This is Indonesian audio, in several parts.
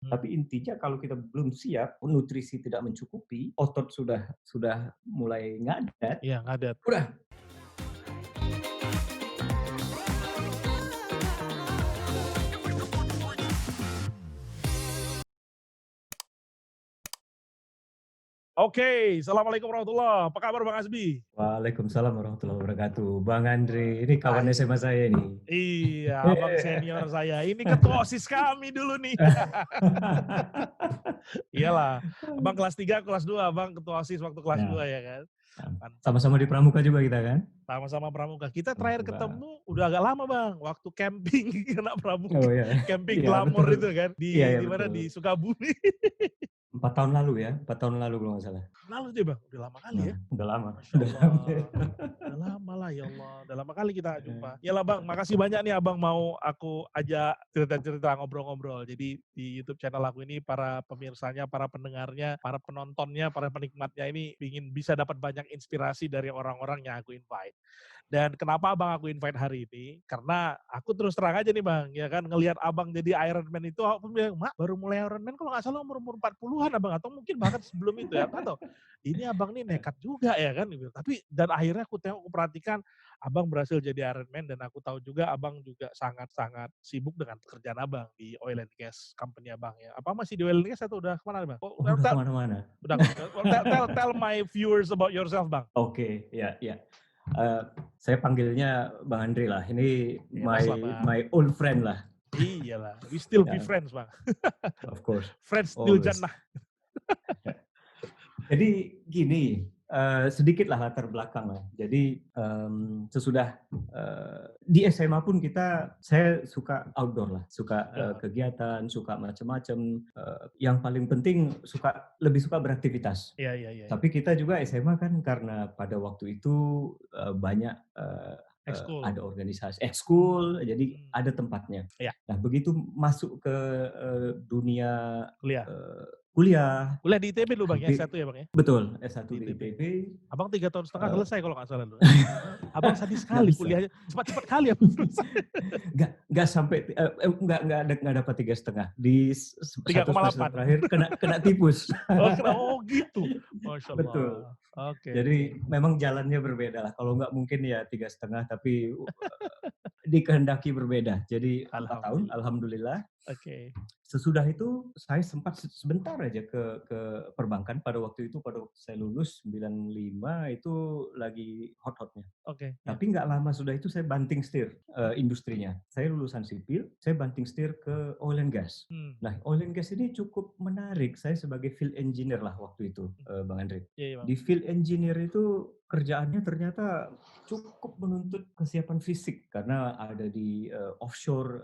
Tapi intinya kalau kita belum siap, nutrisi tidak mencukupi, otot sudah mulai ngadat, Iya, ngadat. udah. Oke, assalamualaikum warahmatullah. Apa kabar Bang Hasbi? Waalaikumsalam warahmatullahi wabarakatuh. Bang Andre, ini Wah, kawan SMA saya ini. iya, abang senior saya. Ini ketua OSIS kami dulu nih. Iyalah, abang kelas 3, kelas 2, abang ketua OSIS waktu kelas Ya, 2 ya kan. Mantap sama-sama di lah. Pramuka juga kita kan? Sama-sama pramuka. Kita terakhir Pramuka. ketemu udah agak lama bang, waktu camping kena pramuka. Oh ya, Camping iya glamor betul. itu kan, Iya di ya di mana betul. di Sukabumi. 4 tahun lalu ya, 4 tahun lalu kalau nggak salah. Lalu deh bang, udah lama kali Nah, ya. udah lama, Masya udah Allah. lama. Udah lama lah ya Allah. Udah lama kali kita jumpa. Yalah bang, makasih banyak nih abang mau aku ajak cerita-cerita ngobrol-ngobrol. Jadi di YouTube channel aku ini para pemirsanya, para pendengarnya, para penontonnya, para penikmatnya ini ingin bisa dapat banyak inspirasi dari orang-orang yang aku invite. Dan kenapa abang aku invite hari ini? Karena aku terus terang aja nih bang, ya kan ngelihat abang jadi Iron Man itu aku bilang, mak baru mulai Iron Man kalau nggak salah umur-umur 40-an abang atau mungkin bahkan sebelum itu ya. Nggak tahu ini abang nih nekat juga ya kan gitu. Tapi dan akhirnya aku tengok, aku perhatikan abang berhasil jadi Iron Man dan aku tahu juga abang juga sangat-sangat sibuk dengan pekerjaan abang di oil and gas company abang ya. Apa masih di oil and gas atau udah kemana bang? Oh, Oh, udah kemana-mana. udah, well, tell my viewers about yourself bang. Oke, ya, ya. Eee, saya panggilnya Bang Andre lah, ini Bebas lah my bang. my old friend lah. Iyalah, we still be Ya, friends bang. of course, Friends till always. jannah. Jadi gini, sedikitlah latar belakang lah. Jadi, sesudah, di SMA pun saya suka outdoor lah, suka, Ya, kegiatan, suka macam-macam, yang paling penting lebih suka beraktivitas. iya iya iya. Tapi kita juga SMA kan karena pada waktu itu, banyak, Ekskul. ada organisasi ekskul, jadi Hmm. ada tempatnya. Iya, Nah, begitu masuk ke, dunia, kuliah. kuliah, Kuliah di ITB lu bang ya, hampir S1 ya bang ya? betul, S1 Di di ITB. ITB, Abang 3 tahun setengah eee, selesai kalau nggak salah lu. Abang sadis nggak sekali bisa. kuliahnya, cepat-cepat kali abang selesai. Nggak sampai, nggak dapat 3,5, di tiga satu koma semester delapan. terakhir kena kena tipes. Oh gitu. Masya Betul. Allah. Oke oke. Jadi memang jalannya berbeda lah, kalau nggak mungkin ya 3,5, tapi, dikehendaki berbeda. Jadi 4 tahun Alhamdulillah. alhamdulillah. Oke. Sesudah itu saya sempat sebentar aja ke perbankan pada waktu itu, pada waktu saya lulus 95 itu lagi hot-hotnya. Oke, ya. Tapi nggak lama sudah itu saya banting setir, industrinya. Saya lulusan sipil, saya banting setir ke oil and gas. Hmm. Nah, oil and gas ini cukup menarik, saya sebagai field engineer lah waktu itu, Hmm. Bang Andre. Iya iya bang. Di field engineer itu kerjaannya ternyata cukup menuntut kesiapan fisik karena ada di, offshore,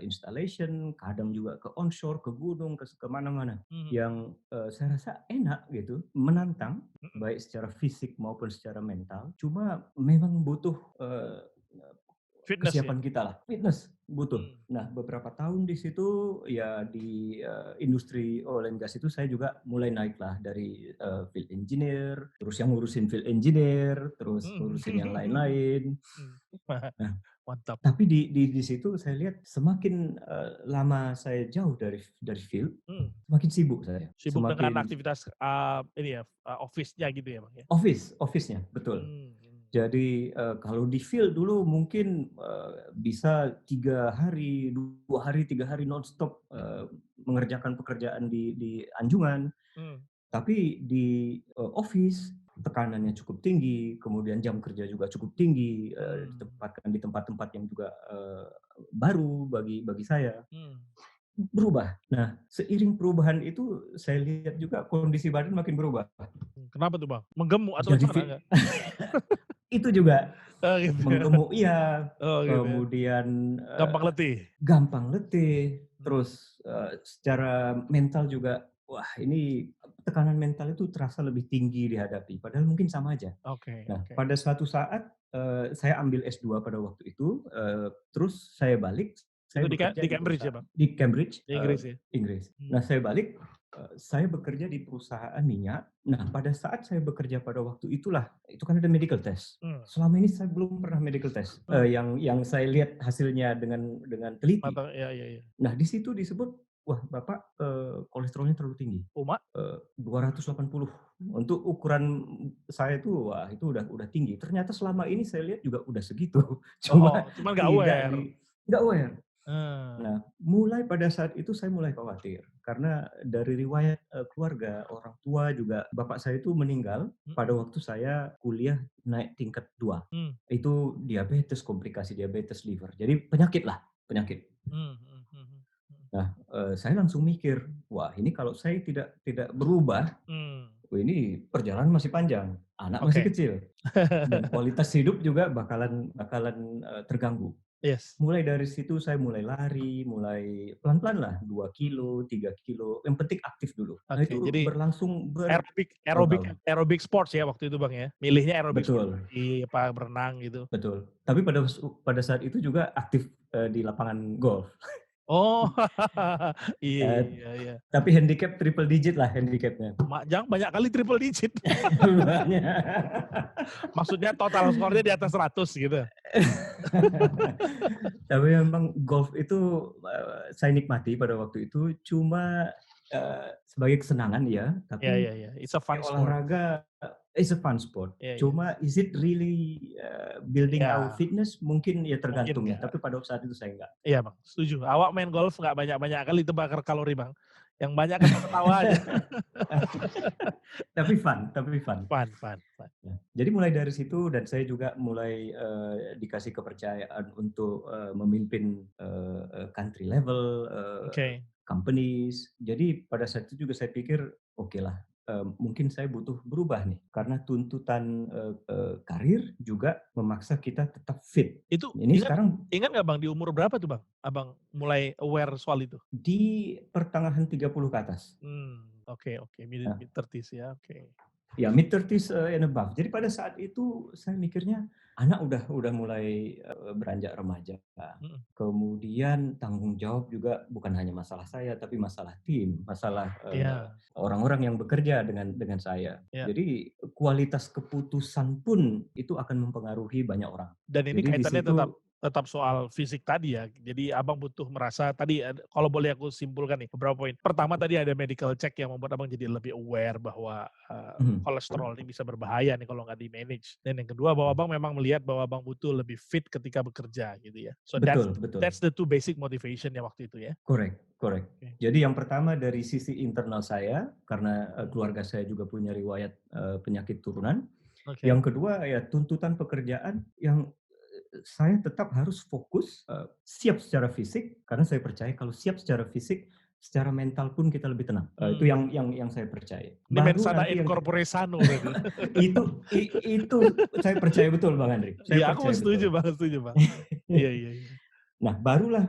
installation, kadang juga ke onshore, ke gunung, ke mana-mana. Mhm. Yang, saya rasa enak gitu, menantang, Mhm. baik secara fisik maupun secara mental, cuma memang butuh, Fitness ya. kesiapan kita lah, fitness butuh. Hmm. Nah, beberapa tahun di situ ya di, industri oil and gas itu saya juga mulai naik lah dari, field engineer, terus yang ngurusin field engineer, terus Hmm. ngurusin yang lain-lain. Hmm. Nah, Mantap. tapi di situ saya lihat semakin, lama saya jauh dari field, Hmm. semakin sibuk saya, Sibuk dengan semakin aktivitas ini ya, office-nya gitu ya bang ya. office-nya, betul. Hmm. Jadi, kalau di field dulu mungkin, bisa 3 hari, 2 hari, 3 hari nonstop, mengerjakan pekerjaan di anjungan. Hmm. Tapi di, office tekanannya cukup tinggi, kemudian jam kerja juga cukup tinggi, Hmm. ditempatkan di tempat-tempat yang juga, baru bagi saya. Hmm. Berubah. Nah, seiring perubahan itu saya lihat juga kondisi badan makin berubah. Kenapa tuh bang? Menggemuk atau Jadi gimana enggak? itu juga Oh gitu ya. menggemuk iya, Oh gitu ya. kemudian, Gampang letih. gampang letih, Hmm. terus, secara mental juga, wah ini tekanan mental itu terasa lebih tinggi dihadapi, padahal mungkin sama aja. Oke Nah, oke. pada suatu saat, saya ambil S2 pada waktu itu, terus saya balik, Itu saya bekerja Di di Cambridge ya perusahaan bang? di Cambridge, Di Inggris ya? Inggris. Nah, Hmm. saya balik, saya bekerja di perusahaan minyak. Nah, pada saat saya bekerja pada waktu itulah, itu kan ada medical test. Hmm. Selama ini saya belum pernah medical test, Hmm. yang saya lihat hasilnya dengan teliti. Mata ya ya ya. Nah, di situ disebut "Wah, Bapak, kolesterolnya terlalu tinggi, Uma? 280." Untuk ukuran saya itu, wah itu udah tinggi. Ternyata selama ini saya lihat juga udah segitu, cuma Oh, cuman nggak tidak aware. nggak aware. Eee, Nah, mulai pada saat itu saya mulai khawatir, karena dari riwayat, keluarga, orang tua juga bapak saya itu meninggal pada mhm, waktu saya kuliah naik tingkat 2. mmm, Itu diabetes, komplikasi diabetes liver. Jadi penyakit lah, penyakit. mhm mhm mhm mhm. Nah, saya langsung mikir, "Wah, ini kalau saya tidak berubah, Mmm, wah ini perjalanan masih panjang, anak masih oke. kecil, dan kualitas hidup juga bakalan bakalan, terganggu." Yes. Mulai dari situ saya mulai lari, mulai pelan-pelan lah, 2 Mhm, kilo, 3 kilo, yang penting aktif dulu. Nah oke. itu Jadi berlangsung aerobik aerobik bertahun-tahun. aerobik sports ya waktu itu, Bang, ya? Milihnya aerobik sport Betul, lari, apa, berenang gitu? betul. Tapi pada saat itu juga aktif, di lapangan golf. Oh, iya Eee, iya iya. tapi handicap triple digit lah handicap-nya. Jang banyak kali triple digit. Banyak. Maksudnya total skornya di atas 100 gitu? Tapi memang golf itu, saya nikmati pada waktu itu cuma, sebagai kesenangan ya, Iya tapi iya iya, it's a fun sebagai sport. olahraga, it's a fun sport. Iya iya. Cuma is it really, building our Iya, fitness? Mungkin ya mungkin tergantung ya, enggak. tapi pada saat itu saya enggak. Iya, Bang, setuju. Awak main golf nggak banyak-banyak kali itu bakar kalori, Bang. Yang banyak ketawa-ketawa aja. Tapi fun. Fun fun fun. Ya, jadi mulai dari situ dan saya juga mulai, dikasih kepercayaan untuk, memimpin, country level, Oke. companies. Jadi pada saat itu juga saya pikir, okelah, mungkin saya butuh berubah nih, karena tuntutan, karir juga memaksa kita tetap fit. Itu Ini ingat sekarang ingat nggak, Bang, di umur berapa tuh, Bang, Abang mulai aware soal itu? di pertengahan 30 ke atas. Oke oke, Nah, mid-30s ya, oke. ya mid-30s, and above. Jadi pada saat itu saya mikirnya, anak udah mulai, beranjak remaja. Mhm, Kemudian tanggung jawab juga bukan hanya masalah saya, tapi masalah tim, masalah, iya orang-orang yang bekerja dengan saya. iya. Jadi kualitas keputusan pun itu akan mempengaruhi banyak orang. Dan ini Jadi di kaitannya tetap situ tetap soal fisik tadi ya. Jadi Abang butuh merasa tadi kalau boleh aku simpulkan nih beberapa poin. Pertama tadi ada medical check yang membuat Abang jadi lebih aware bahwa, mhm, kolesterol ini bisa berbahaya nih kalau nggak di-manage. Dan yang kedua bahwa Abang memang melihat bahwa Abang butuh lebih fit ketika bekerja gitu ya. So that's betul betul. that's the two basic motivation ya waktu itu ya? Correct correct. Oke. Jadi yang pertama dari sisi internal saya, karena, Mhm. keluarga saya juga punya riwayat, penyakit turunan. Oke. Yang kedua ya tuntutan pekerjaan yang, saya tetap harus fokus, siap secara fisik, karena saya percaya kalau siap secara fisik, secara mental pun kita lebih tenang. Itu Mmm. yang saya percaya. Ini Baru mensana nanti in yang corpore sano berarti. itu saya percaya betul Bang Andri, saya Iya aku percaya setuju betul. Bang setuju Bang. Iya iya iya. Nah barulah,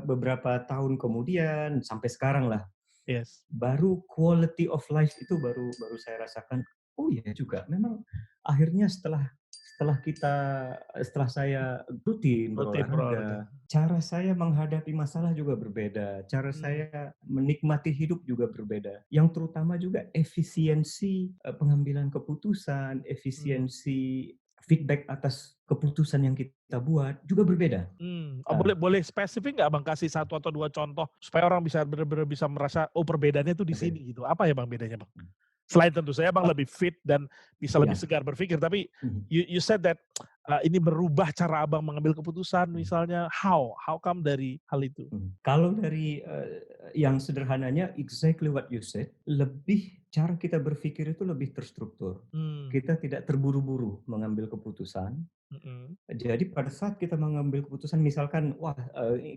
beberapa tahun kemudian sampai sekarang lah, Yes. baru quality of life itu baru baru saya rasakan, oh iya juga memang akhirnya setelah saya rutin Rutin berolahraga. berolahraga, cara saya menghadapi masalah juga berbeda, cara Mmm, saya menikmati hidup juga berbeda, yang terutama juga efisiensi, pengambilan keputusan, mmm. efisiensi feedback atas keputusan yang kita buat juga berbeda. Oh Nah, boleh boleh spesifik nggak Bang kasih satu atau 2 contoh supaya orang bisa bener-bener bisa merasa, oh perbedaannya tuh di oke. sini gitu. Apa ya Bang bedanya Bang? Selain tentu saja Bang Oh, lebih fit dan bisa lebih ya. segar berpikir, tapi Mhm. you said that, ini berubah cara Abang mengambil keputusan Mhm. misalnya, how? How come dari hal itu? Kalau dari, yang sederhananya exactly what you said, lebih cara kita berpikir itu lebih terstruktur. Mmm, Kita tidak terburu-buru mengambil keputusan. mhm, Jadi pada saat kita mengambil keputusan misalkan, wah,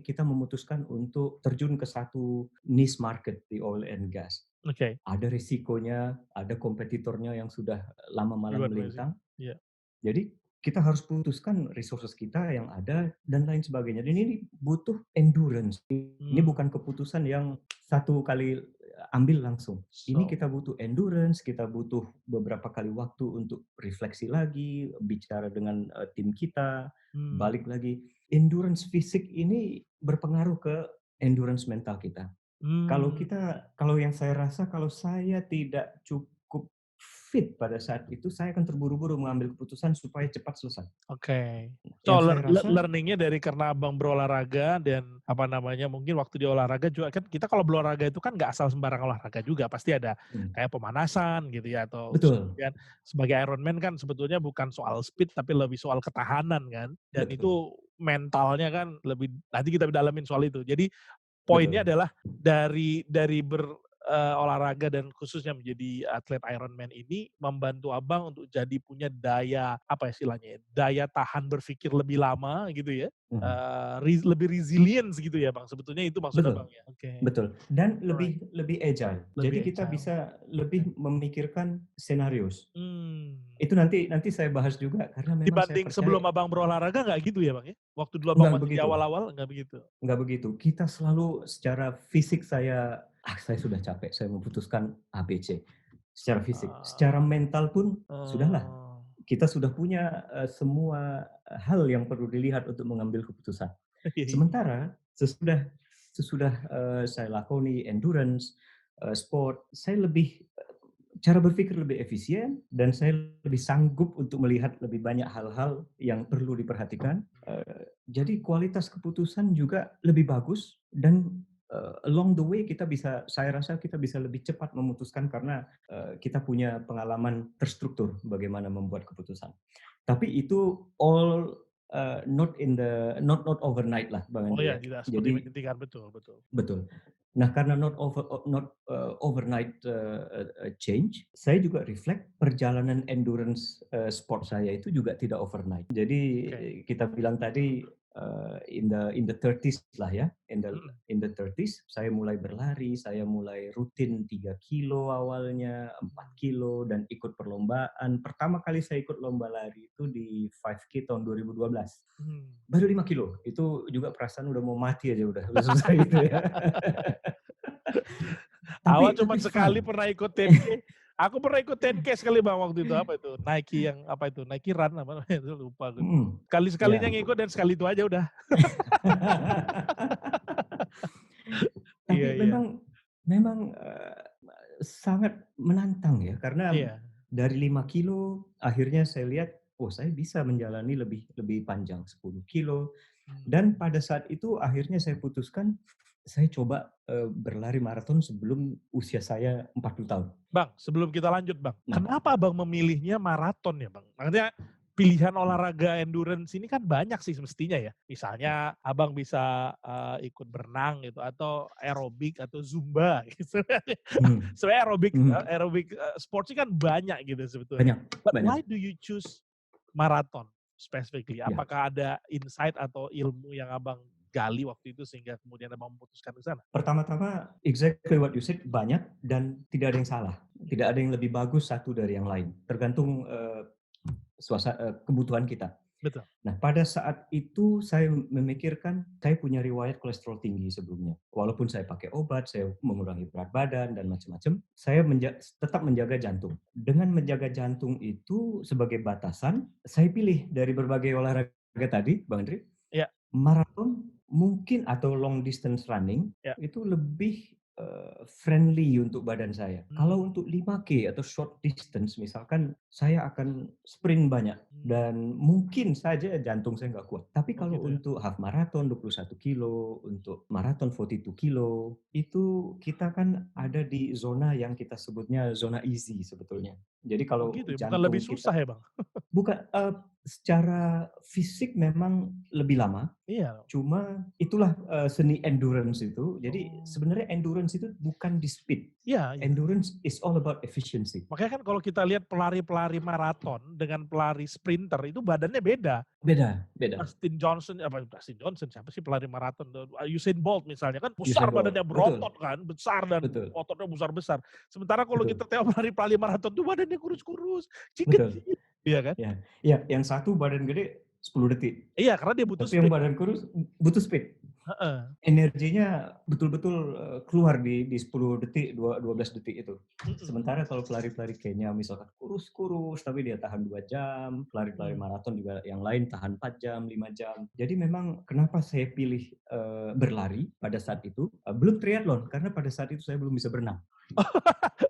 kita memutuskan untuk terjun ke satu niche market di oil and gas. oke. Ada risikonya, ada kompetitornya yang sudah lama malang Gimana Mas? melintang. Iya. Jadi kita harus putuskan resources kita yang ada dan lain sebagainya. Dan ini butuh endurance. Ini Mmm, bukan keputusan yang satu kali ambil langsung. Ini so kita butuh endurance, kita butuh beberapa kali waktu untuk refleksi lagi, bicara dengan, tim kita, mmm, balik lagi. Endurance fisik ini berpengaruh ke endurance mental kita. mmm, Kalau yang saya rasa kalau saya tidak cukup fit pada saat itu, saya akan terburu-buru mengambil keputusan supaya cepat selesai. Oke. So, Yang saya rasa learning-nya dari karena Abang berolahraga dan apa namanya, mungkin waktu di olahraga juga kan kita kalau berolahraga itu kan nggak asal sembarang olahraga juga, pasti ada mmm, kayak pemanasan gitu ya atau betul, kemudian sebagai Ironman kan sebetulnya bukan soal speed tapi lebih soal ketahanan kan, dan betul, itu mentalnya kan lebih nanti kita dalamin soal itu. Jadi poinnya betul, adalah dari olahraga dan khususnya menjadi atlet Ironman ini membantu Abang untuk jadi punya daya, apa istilahnya ya, daya tahan berpikir lebih lama gitu ya, mhm, lebih resilience gitu ya Bang, sebetulnya itu maksud betul. Abang ya? Oke, Betul, dan alright, lebih lebih agile. lebih Jadi kita agile, bisa oke. lebih memikirkan senarios. Mmm, Itu nanti saya bahas juga karena memang saya dibanding sebelum percaya Abang berolahraga nggak gitu ya Bang ya? Waktu dulu Abang enggak masih di begitu awal-awal nggak begitu? enggak begitu. Kita selalu secara fisik saya sudah capek, saya memutuskan ABC, secara fisik. Secara Ah, mental pun sudahlah, oh, kita sudah punya, semua hal yang perlu dilihat untuk mengambil keputusan. iya iya, Sementara sesudah sesudah, saya lakoni endurance, sport, saya lebih cara berpikir lebih efisien dan saya lebih sanggup untuk melihat lebih banyak hal-hal yang perlu diperhatikan, jadi kualitas keputusan juga lebih bagus dan, along the way saya rasa kita bisa lebih cepat memutuskan karena, kita punya pengalaman terstruktur bagaimana membuat keputusan. Tapi itu all, not overnight lah Bang oh Andre ya ya. tidak seperti Jadi menghentikan, betul betul. betul. Nah, karena overnight, change, saya juga reflect perjalanan endurance, sport saya itu juga tidak overnight. Jadi Oke, kita bilang tadi, in the 30s lah ya, mhm, in the 30s saya mulai berlari, saya mulai rutin 3 kilo awalnya, 4 mhm, kilo dan ikut perlombaan. Pertama kali saya ikut lomba lari itu di 5K tahun 2012. mhm. Baru 5 kilo, itu juga perasaan udah mau mati aja udah susah gitu ya. Awal Tapi cuman sekali fun. pernah ikut 10K, aku pernah ikut 10K sekali Bang waktu itu, apa itu, Nike yang apa itu, Nike Run apa namanya itu lupa aku. Mhm, Sekali-sekalinya ya. ngikut dan sekali itu aja udah. Iya Tapi iya. memang, sangat menantang ya, karena Iya. dari 5 kilo akhirnya saya lihat, oh saya bisa menjalani lebih lebih panjang 10 kilo, dan Mmm. pada saat itu akhirnya saya putuskan, saya coba, berlari maraton sebelum usia saya 40 tahun. Bang, sebelum kita lanjut Bang, Nah, kenapa Abang memilihnya maraton ya Bang? Maksudnya pilihan mmm, olahraga endurance ini kan banyak sih semestinya ya. Misalnya Abang bisa, ikut berenang gitu atau aerobik atau zumba gitu. mhm, Sebenarnya aerobik mhm, aerobik, sports sih kan banyak gitu sebetulnya. banyak But banyak, why do you choose marathon specifically? ya. Apakah ada insight atau ilmu yang Abang gali waktu itu sehingga kemudian Abang memutuskan ke sana? Pertama-tama exactly what you said, banyak dan tidak ada yang salah. Mhm, Tidak ada yang lebih bagus satu dari yang lain, tergantung, kebutuhan kita. betul. Nah, pada saat itu saya memikirkan, saya punya riwayat kolesterol tinggi sebelumnya. Walaupun saya pakai obat, saya mengurangi berat badan dan macam-macam, saya tetap menjaga jantung. Dengan menjaga jantung itu sebagai batasan, saya pilih dari berbagai olahraga tadi, Bang Andri, Iya maraton mungkin atau long distance running iya. itu lebih, friendly untuk badan saya. Kalau Mmm, untuk 5K atau short distance misalkan saya akan sprint banyak mmm. dan mungkin saja jantung saya nggak kuat. Tapi Oh kalau gitu ya? untuk half marathon 21 kilo, untuk marathon 42 kilo, itu kita kan ada di zona yang kita sebutnya zona easy sebetulnya. Jadi Oh kalau gitu ya? Bukan lebih jantung susah kita ya Bang? bukan, secara fisik memang lebih lama. Iya. Cuma itulah, seni endurance itu. Jadi Oh. sebenarnya endurance itu bukan di speed. Iya iya. Endurance is all about efficiency. Makanya kan kalau kita lihat pelari-pelari maraton dengan pelari sprinter itu badannya beda. Beda beda. Dustin Johnson siapa sih pelari maraton tuh, Usain Bolt misalnya kan besar Usain badannya Bolt, betul berotot kan, besar dan betul ototnya besar-besar. Sementara kalau kita betul tengok pelari-pelari maraton tuh badannya kurus-kurus, betul. kecil-kecil. Iya kan? Ya ya, yang satu badan gede 10 detik, Iya karena dia butuh tapi yang sprint. badan kurus butuh speed. Heeh. energinya betul-betul, keluar di 10 detik, 12 detik itu. Mhm. Sementara kalau pelari-pelari Kenya misalkan kurus-kurus, tapi dia tahan 2 jam, pelari-pelari Mhm. maraton juga yang lain tahan 4 jam, 5 jam. Jadi memang kenapa saya pilih, berlari pada saat itu, belum triathlon, karena pada saat itu saya belum bisa berenang.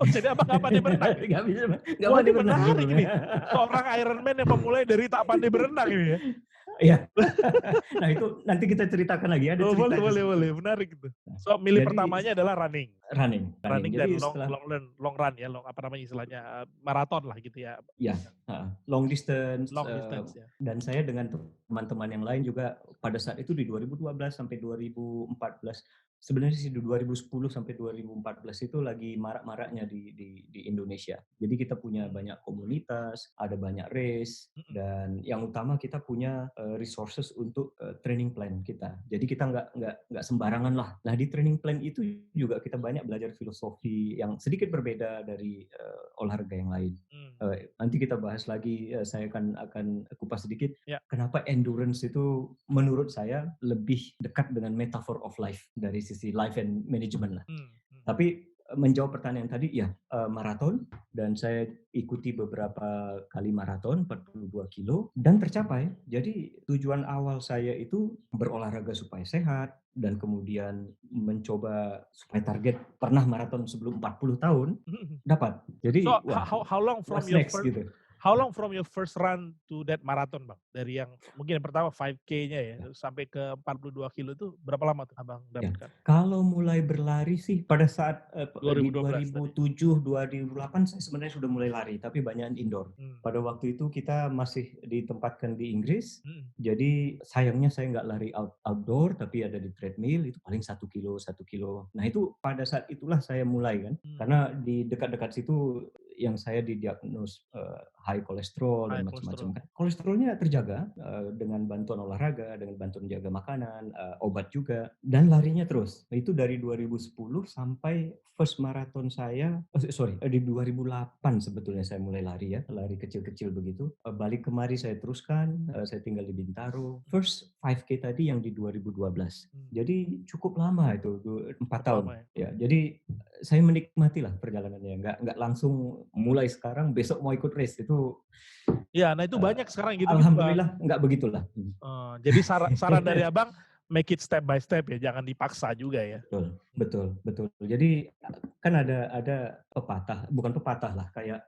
Oh, jadi Abang nggak pandai berenang nih? Nggak Wah, ini pandai berenang menarik sebelumnya. nih. Seorang Ironman yang memulai dari tak pandai berenang ini ya. Iya. Nah itu nanti kita ceritakan lagi, ada Oh, boleh cerita itu boleh boleh, sebetulnya. menarik itu. Nah, So, milih jadi pertamanya adalah running. running. Running dan Jadi long setelah long run long run ya, apa namanya istilahnya, maraton lah gitu ya. ya, heeh, long distance, Long distance ya. dan saya dengan teman-teman yang lain juga pada saat itu di 2012 sampai 2014, sebenarnya sih di 2010 sampai 2014 itu lagi marak-maraknya di Indonesia. Jadi kita punya Mmm, banyak komunitas, ada banyak race, mhm, dan yang utama kita punya, resources untuk, training plan kita. Jadi kita nggak sembarangan lah. Nah di training plan itu juga kita banyak belajar filosofi yang sedikit berbeda dari, olahraga yang lain. mmm, Nanti kita bahas lagi, saya akan kupas sedikit ya, kenapa endurance itu menurut saya lebih dekat dengan metaphor of life dari sisi life and management lah. mhm. Tapi, menjawab pertanyaan tadi, ya, maraton dan saya ikuti beberapa kali maraton 42 kilo dan tercapai. Jadi tujuan awal saya itu berolahraga supaya sehat dan kemudian mencoba supaya target pernah maraton sebelum 40 tahun, Mhm. dapat. So, Jadi, wah, how long from what's your next gitu. first run to that marathon, Bang? Dari yang mungkin yang pertama 5K-nya ya, Ya. terus sampai ke 42 kilo itu berapa lama tuh Abang Ya, dapatkan? kalau mulai berlari sih pada saat, di 2012 tadi? 2007, 2008 saya sebenarnya sudah mulai lari, tapi banyak indoor. Mmm, Pada waktu itu kita masih ditempatkan di Inggris, mhm, jadi sayangnya saya nggak lari outdoor, tapi ada di treadmill, itu paling 1 kilo. Nah itu pada saat itulah saya mulai kan, mmm, karena di dekat-dekat situ yang saya didiagnos, high kolesterol dan high macam-macam cholesterol. kan. Kolesterolnya terjaga, dengan bantuan olahraga, dengan bantuan jaga makanan, obat juga, dan larinya terus. Itu dari 2010 sampai first marathon saya, sorry, di 2008 sebetulnya saya mulai lari ya, lari kecil-kecil begitu. Balik kemari saya teruskan, saya tinggal di Bintaro. Mmm, First 5K tadi yang di 2012. mmm, Jadi cukup lama itu, 4 cukup tahun. lama ya? Ya, jadi saya menikmati lah perjalanannya, nggak langsung mulai sekarang besok mau ikut race itu, Iya, nah itu eee, banyak sekarang gitu-gitu, Bang. alhamdulillah nggak begitulah. Jadi saran dari Abang, make it step by step ya, jangan dipaksa juga ya? Betul, Mmm, betul, betul. Jadi, kan ada pepatah, bukan pepatah lah, kayak,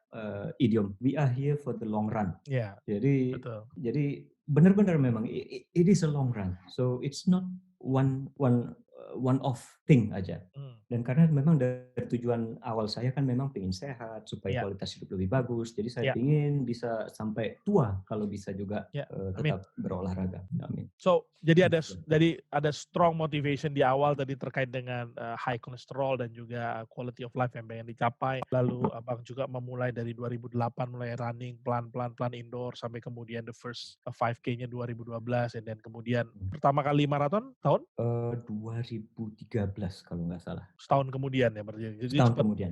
idiom, "We are here for the long run." iya, Jadi betul. jadi benar-benar memang it is a long run. So it's not one one, one off thing aja. Mmm, Dan karena memang dari tujuan awal saya kan memang pengen sehat, supaya iya, kualitas hidup lebih bagus. Jadi saya iya, pengen bisa sampai tua kalau bisa juga, iya, amin. tetap berolahraga. Amin. So, jadi ada Gitu. strong motivation di awal tadi terkait dengan, high cholesterol dan juga quality of life yang pengen dicapai. Lalu Abang juga memulai dari 2008 mulai running pelan indoor sampai kemudian the first, 5K-nya 2012 dan kemudian pertama kali maraton tahun? 2013 kalau nggak salah. Setahun kemudian ya berarti. Jadi Setahun cepet kemudian.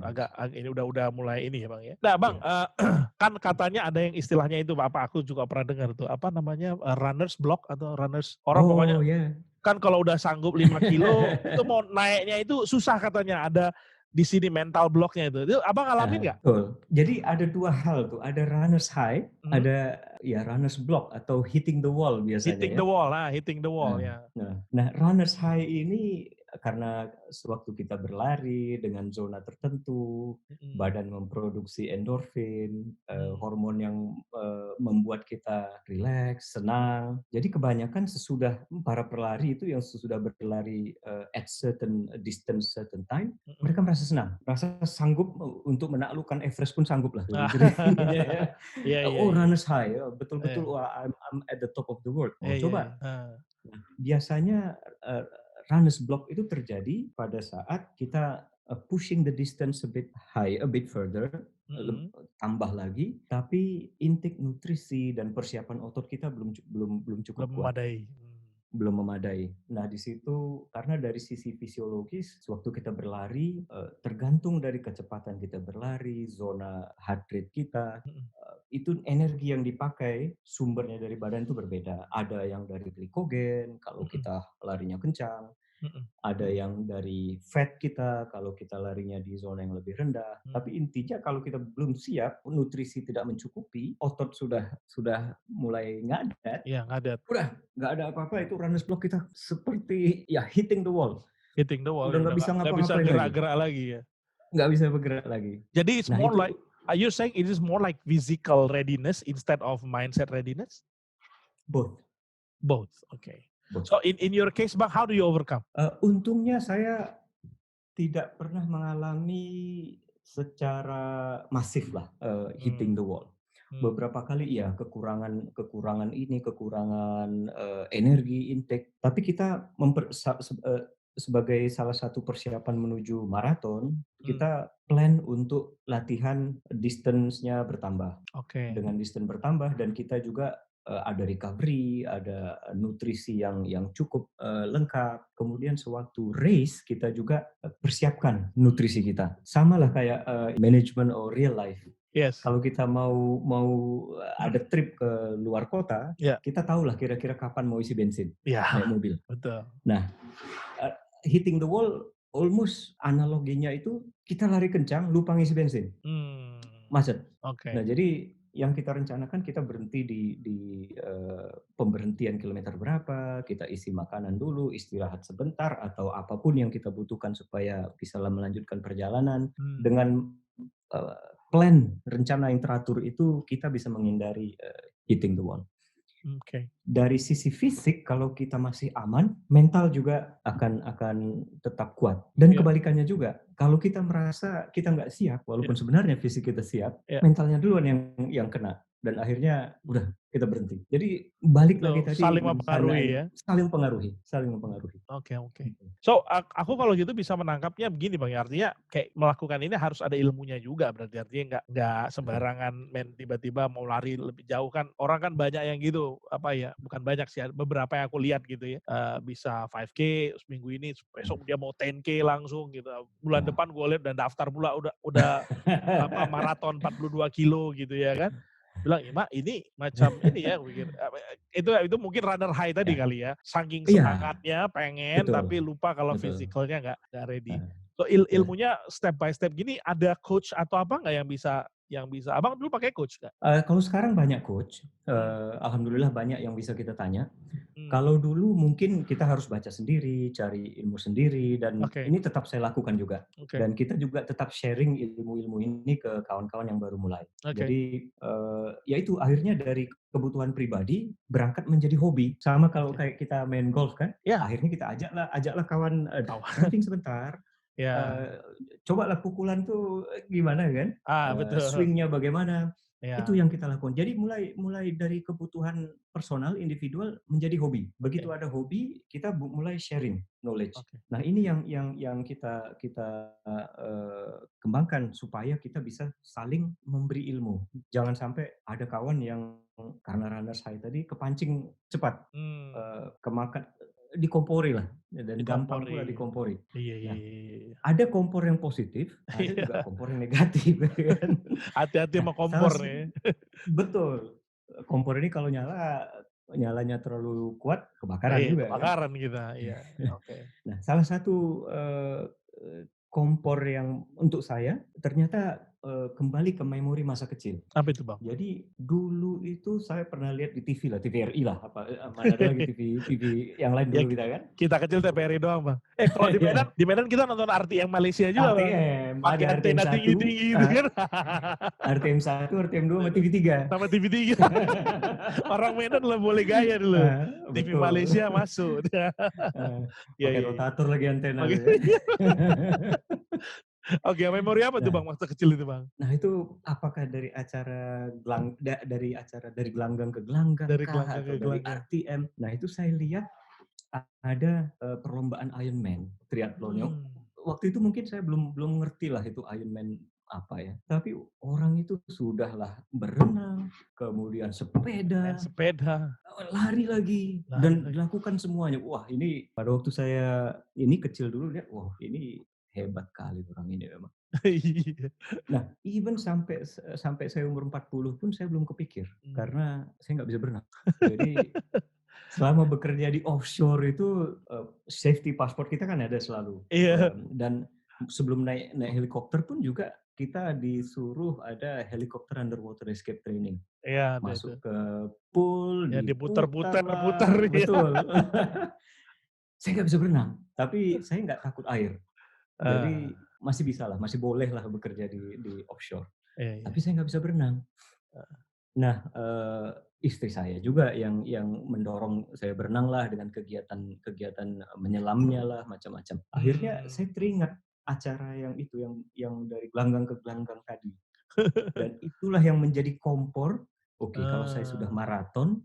ini udah mulai ini ya, Bang, ya. Nah, Bang, Iya. kan katanya ada yang istilahnya itu apa aku juga pernah dengar tuh, apa namanya, runner's block atau runners orang pokoknya Oh, ya. kan kalau udah sanggup 5 kilo itu mau naiknya itu susah katanya, ada di sini mental block-nya itu. Itu Abang ngalamin nggak? Betul. Jadi ada 2 hal tuh, ada runner's high, Mhm. ada ya runner's block atau hitting the wall biasanya Hitting ya. the wall, nah hitting the wall Nah ya. nah, runners high ini karena sewaktu kita berlari dengan zona tertentu, Mhm, badan memproduksi endorfin, mmm, hormon yang, membuat kita rileks, senang. Jadi kebanyakan sesudah para pelari itu yang sesudah berlari, at certain distance, certain time, mhm. mereka merasa senang, merasa sanggup untuk menaklukkan Everest pun sanggup lah Ah, ceritanya ya. iya iya Oh, iya. runners high, ya betul-betul, Iya. wah, I'm at the top of the world. Iya Oh, iya iya. coba. Heeh. Nah, biasanya, runners block itu terjadi pada saat kita, pushing the distance a bit further, Mhm. tambah lagi, tapi intake nutrisi dan persiapan otot kita belum cukup Belum kuat. memadai. Mmm. Belum memadai. Nah, di situ karena dari sisi fisiologis sewaktu kita berlari, tergantung dari kecepatan kita berlari, zona heart rate kita, Mhm. itu energi yang dipakai sumbernya dari badan itu berbeda. Ada yang dari glikogen kalau Mhm, kita larinya kencang, mhm, ada yang dari fat kita kalau kita larinya di zona yang lebih rendah. mhm. Tapi intinya kalau kita belum siap, nutrisi tidak mencukupi, otot sudah mulai ngadat, Iya, ngadat, udah nggak ada apa-apa, itu runners block kita seperti ya hitting the wall. hitting the wall Udah ya, nggak udah bisa nggak bisa ngapa-ngapain lagi, gerak-gerak lagi ya. nggak bisa bergerak lagi. Jadi it's Nah more itu like, are you saying it is more like physical readiness instead of mindset readiness? both, Both, okay. both. So in your case Bang, how do you overcome? Untungnya saya tidak pernah mengalami secara masif lah, hitting Mmm, the wall. mmm, Beberapa kali iya, kekurangan ini, kekurangan, energi intake, tapi kita sebagai salah satu persiapan menuju maraton, mmm, kita plan untuk latihan distance-nya bertambah. oke, Dengan distance bertambah dan kita juga, ada recovery, ada nutrisi yang cukup, lengkap. Kemudian sewaktu race kita juga, persiapkan nutrisi kita. Samalah kayak, manajemen or real life. yes, Kalau kita mau mau, ada trip ke luar kota, iya, kita tahulah kira-kira kapan mau isi bensin, iya, naik mobil. betul, Nah, eee, hitting the wall almost analoginya itu kita lari kencang lupa ngisi bensin. mmm, Macet. oke, Nah, jadi yang kita rencanakan kita berhenti di pemberhentian kilometer berapa, kita isi makanan dulu, istirahat sebentar, atau apapun yang kita butuhkan supaya bisa melanjutkan perjalanan. mmm, Dengan, eee, plan, rencana yang teratur itu kita bisa menghindari, hitting the wall. oke, Dari sisi fisik kalau kita masih aman, mental juga akan tetap kuat. Dan iya, kebalikannya juga, kalau kita merasa kita nggak siap, iya, walaupun sebenarnya fisik kita siap, iya, mentalnya duluan yang kena dan akhirnya udah kita berhenti. Jadi balik itu lagi tadi saling mempengaruhi merencanain, ya? saling mempengaruhi. Oke, oke. Gitu. So, aku kalau gitu bisa menangkapnya begini Bang, ya artinya kayak melakukan ini harus ada ilmunya juga berarti, artinya nggak Betul. sembarangan tiba-tiba mau lari lebih jauh kan, orang kan banyak yang gitu, apa ya, bukan banyak sih, beberapa yang aku lihat gitu ya, bisa 5K seminggu ini, Mmm, besok dia mau 10K langsung gitu, bulan ya. depan gue lihat dan daftar pula udah apa, maraton 42 kilo gitu ya kan. Bilang, "Ya Mak, ini macam ini ya," aku pikir, itu mungkin runner high tadi Ya. kali ya, saking Iya, semangatnya pengen tapi betul lupa kalau betul. physicalnya nggak ready. Heeh, So iya. ilmunya step by step gini ada coach atau apa nggak yang bisa Abang dulu pakai coach nggak? Kalau sekarang banyak coach, Mmm, alhamdulillah banyak yang bisa kita tanya. mmm, Kalau dulu mungkin kita harus baca sendiri, cari ilmu sendiri, dan oke, ini tetap saya lakukan juga. oke, Dan kita juga tetap sharing ilmu-ilmu ini ke kawan-kawan yang baru mulai. oke, Jadi, ya itu akhirnya dari kebutuhan pribadi berangkat menjadi hobi. Sama kalau oke. kayak kita main golf kan, Ya, akhirnya kita ajaklah kawan, kawan driving sebentar, ya, eee, cobalah pukulan tuh, gimana kan, betul, swing-nya bagaimana. Itu ya, yang kita lakukan. Jadi mulai mulai dari kebutuhan personal, individual menjadi hobi. Begitu oke, ada hobi, kita mulai sharing knowledge. oke, Nah, ini yang kita kita, kembangkan supaya kita bisa saling memberi ilmu. Jangan sampai ada kawan yang karena runners high tadi kepancing cepat, mmm, kemakan dikomporilah dan gampang pula dikompori, dikompori. iya, iya, Nah, iya, iya, iya. ada kompor yang positif, ada juga Iya, kompor yang negatif kan. hati-hati Nah, sama salah kompor nih. betul, kompor ini kalau nyalanya terlalu kuat, kebakaran Iya, juga kan. kebakaran kita, iya, oke. Nah, salah satu, kompor yang untuk saya ternyata, kembali ke memori masa kecil. Apa itu, Bang? Jadi dulu itu saya pernah lihat di TV lah, TVRI lah, apa, mana ada lagi TV yang lain Ya dulu kita kan. kita kecil TVRI doang, Bang. Kalau di Medan Iya, di Medan kita nonton RTM Malaysia juga, Bang. RTM, Pakai ada RTM antena 1, tinggi-tinggi gitu kan. RTM 1, RTM 2, sama TV 3. Sama TV 3. Orang Medan lah boleh gaya dulu. TV Betul. Malaysia masuk. Heeh, Iya, pakai iya, iya. rotator lagi antena Oke. tuh kan. Oke, memori apa tuh, Nah, Bang, masa kecil itu, Bang? nah itu apakah dari acara dari acara dari gelanggang ke gelanggang Dari kah, gelanggang atau ke dari gelanggang. RTM? Nah itu saya lihat ada, perlombaan Ironman, triathlon yang Mmm, waktu itu mungkin saya belum belum ngerti lah itu Ironman apa ya, tapi orang itu sudahlah berenang, kemudian main sepeda, sepeda, lari lagi, lari dan lagi. dilakukan semuanya. Wah, ini pada waktu saya ini kecil dulu lihat, wah ini hebat kali orang ini memang. Iya. Nah, even sampai saya umur 40 pun saya belum kepikir, Mmm. karena saya nggak bisa berenang. Jadi selama bekerja di offshore itu, safety passport kita kan ada selalu, Iya, dan sebelum naik naik helikopter pun juga kita disuruh ada helikopter underwater escape training. iya ada itu. Masuk ke pool, Yang diputer-puter puter, diputarlah iya. betul. Saya nggak bisa berenang, tapi saya nggak takut air. Ah, Jadi masih bisalah, masih bolehlah bekerja di offshore, iya iya. tapi saya nggak bisa berenang. Nah, istri saya juga yang mendorong saya berenanglah dengan kegiatan-kegiatan, menyelamnya lah, macam-macam. Akhirnya Mmm. saya teringat acara yang itu, yang dari gelanggang ke gelanggang tadi, dan itulah yang menjadi kompor, oke kalau saya sudah Ah, maraton,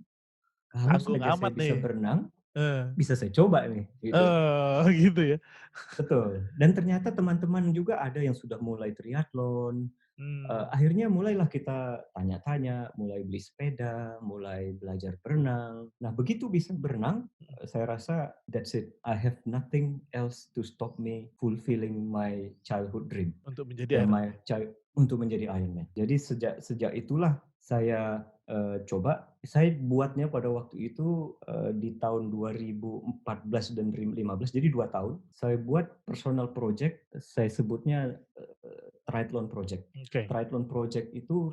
kalau agung saja saya amat bisa nih. berenang, Heeh. bisa saya coba nih, gitu. Oh, gitu ya? Betul, dan ternyata teman-teman juga ada yang sudah mulai triathlon. Mmm. Akhirnya mulailah kita tanya-tanya, mulai beli sepeda, mulai belajar berenang. Nah, begitu bisa berenang, saya rasa that's it. I have nothing else to stop me fulfilling my childhood dream, Untuk menjadi Iron my Man. untuk menjadi Ironman. Jadi sejak sejak itulah saya, coba. Saya buatnya pada waktu itu, di tahun 2014 dan 15, jadi 2 tahun. Saya buat personal project, saya sebutnya, triathlon project. Oke. Triathlon project itu,